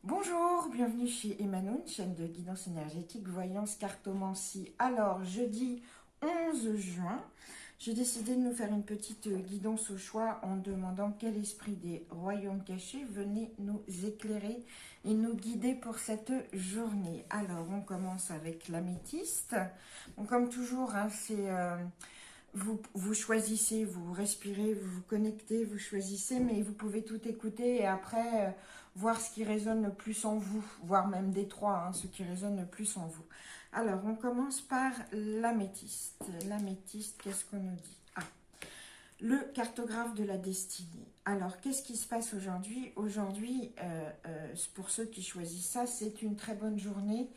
Bonjour, bienvenue chez Emmanuel, chaîne de guidance énergétique, voyance, cartomancie. Alors, jeudi 11 juin, j'ai décidé de nous faire une petite guidance au choix en demandant quel esprit des royaumes cachés venait nous éclairer et nous guider pour cette journée. Alors, on commence avec l'améthyste. Bon, comme toujours, hein, c'est... vous choisissez, vous respirez, vous vous connectez, vous choisissez, mais vous pouvez tout écouter et après voir ce qui résonne le plus en vous, voire même des trois, hein, ce qui résonne le plus en vous. Alors, on commence par l'améthyste. L'améthyste, qu'est-ce qu'on nous dit? Le cartographe de la destinée. Alors, qu'est-ce qui se passe aujourd'hui? Aujourd'hui, pour ceux qui choisissent ça, c'est une très bonne journée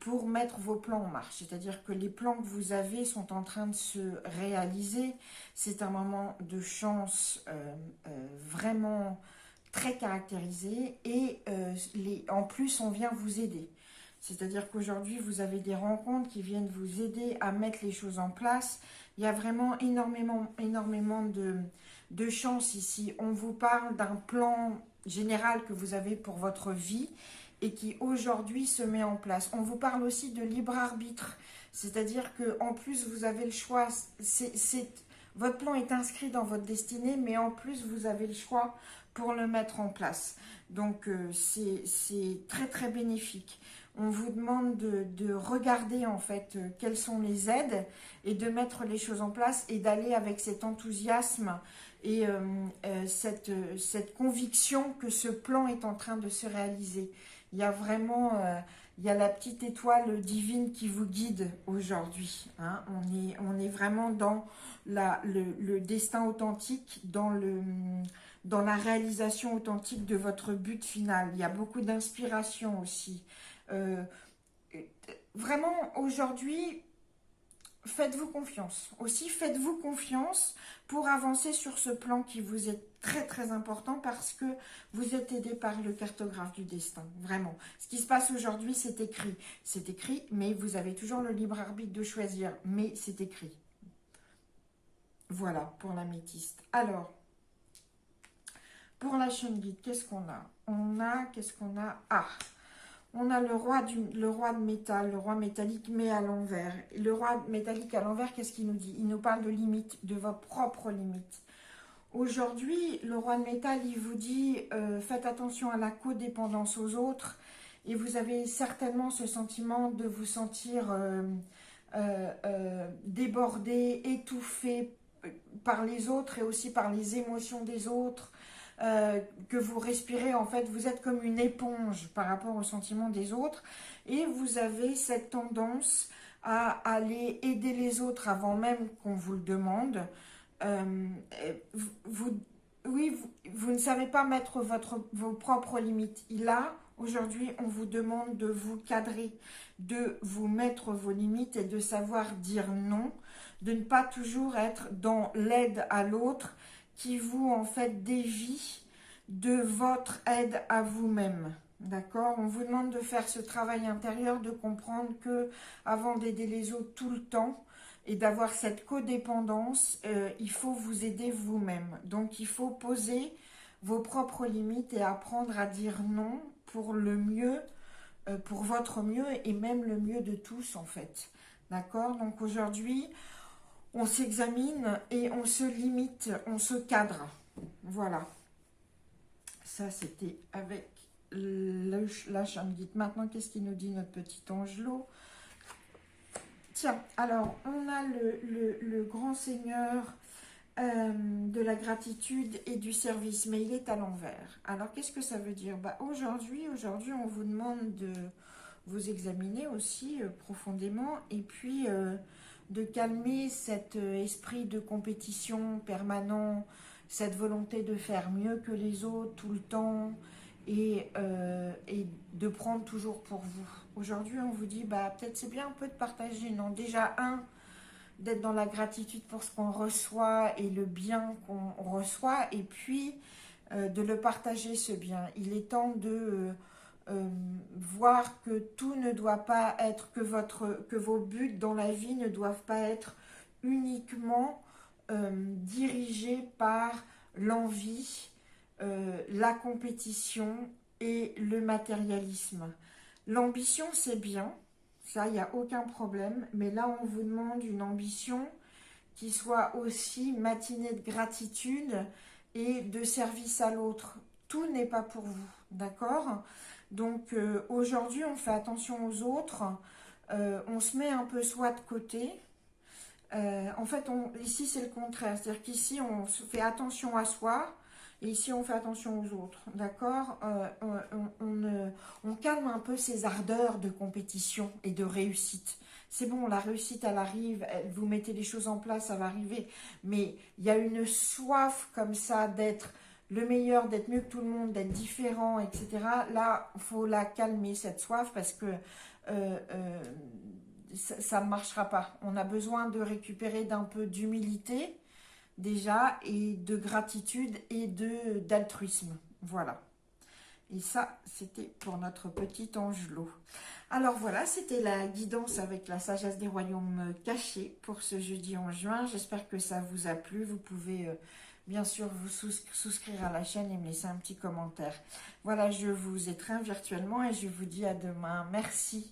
pour mettre vos plans en marche. C'est-à-dire que les plans que vous avez sont en train de se réaliser. C'est un moment de chance vraiment très caractérisé et en plus, on vient vous aider. C'est-à-dire qu'aujourd'hui, vous avez des rencontres qui viennent vous aider à mettre les choses en place. Il y a vraiment énormément de chance ici. On vous parle d'un plan général que vous avez pour votre vie et qui aujourd'hui se met en place. On vous parle aussi de libre arbitre, c'est-à-dire qu'en plus vous avez le choix, votre plan est inscrit dans votre destinée, mais en plus vous avez le choix pour le mettre en place. Donc c'est très très bénéfique. On vous demande de regarder en fait quelles sont les aides et de mettre les choses en place et d'aller avec cet enthousiasme et cette conviction que ce plan est en train de se réaliser. Il y a vraiment il y a la petite étoile divine qui vous guide aujourd'hui. Hein. On est vraiment dans le destin authentique, dans la réalisation authentique de votre but final. Il y a beaucoup d'inspiration aussi. Euh, Vraiment, aujourd'hui, faites-vous confiance. Aussi, faites-vous confiance pour avancer sur ce plan qui vous est très très important parce que vous êtes aidé par le cartographe du destin. Vraiment. Ce qui se passe aujourd'hui, c'est écrit. C'est écrit, mais vous avez toujours le libre arbitre de choisir. Mais c'est écrit. Voilà pour l'améthyste. Alors, pour la Shungite, qu'est-ce qu'on a? Qu'est-ce qu'on a? On a le roi de métal, le roi métallique, mais à l'envers. Le roi métallique à l'envers, qu'est-ce qu'il nous dit? Il nous parle de limites, de vos propres limites. Aujourd'hui, le roi de métal, il vous dit faites attention à la codépendance aux autres. Et vous avez certainement ce sentiment de vous sentir débordé, étouffé par les autres et aussi par les émotions des autres. Que vous respirez, en fait, vous êtes comme une éponge par rapport aux sentiments des autres et vous avez cette tendance à aller aider les autres avant même qu'on vous le demande. Euh, vous, oui, vous ne savez pas mettre vos propres limites. Et là, aujourd'hui, on vous demande de vous cadrer, de vous mettre vos limites et de savoir dire non, de ne pas toujours être dans l'aide à l'autre qui vous, en fait, dévie de votre aide à vous-même. D'accord? On vous demande de faire ce travail intérieur, de comprendre que avant d'aider les autres tout le temps et d'avoir cette codépendance, il faut vous aider vous-même. Donc, il faut poser vos propres limites et apprendre à dire non pour le mieux, pour votre mieux et même le mieux de tous, en fait. D'accord? Donc, aujourd'hui, on s'examine et on se limite, on se cadre. Voilà. Ça, c'était avec la Shungite. Maintenant, qu'est-ce qu'il nous dit notre petit Angelot? Tiens, alors, on a le grand seigneur de la gratitude et du service, mais il est à l'envers. Alors, qu'est-ce que ça veut dire? Aujourd'hui, on vous demande de vous examiner aussi profondément et puis de calmer cet esprit de compétition permanent, cette volonté de faire mieux que les autres tout le temps et de prendre toujours pour vous. Aujourd'hui, on vous dit, peut-être c'est bien un peu de partager, non? Déjà, d'être dans la gratitude pour ce qu'on reçoit et le bien qu'on reçoit, et puis de le partager, ce bien. Il est temps de voir que tout ne doit pas être, que vos buts dans la vie ne doivent pas être uniquement dirigés par l'envie, la compétition et le matérialisme. L'ambition, c'est bien, ça, il n'y a aucun problème, mais là, on vous demande une ambition qui soit aussi matinée de gratitude et de service à l'autre. Tout n'est pas pour vous, d'accord? Donc, aujourd'hui, on fait attention aux autres, on se met un peu soi de côté. En fait, ici, c'est le contraire, c'est-à-dire qu'ici, on se fait attention à soi, et ici, on fait attention aux autres, d'accord? On calme un peu ces ardeurs de compétition et de réussite. C'est bon, la réussite, elle arrive, vous mettez les choses en place, ça va arriver. Mais il y a une soif comme ça d'être le meilleur, d'être mieux que tout le monde, d'être différent, etc. Là, il faut la calmer, cette soif, parce que euh, euh, ça ne marchera pas. On a besoin de récupérer d'un peu d'humilité, déjà, et de gratitude et d'altruisme. Voilà. Et ça, c'était pour notre petit Angelot. Alors voilà, c'était la guidance avec la sagesse des royaumes cachés pour ce jeudi en juin. J'espère que ça vous a plu. Vous pouvez bien sûr vous souscrire à la chaîne et me laisser un petit commentaire. Voilà, je vous étreins virtuellement et je vous dis à demain. Merci.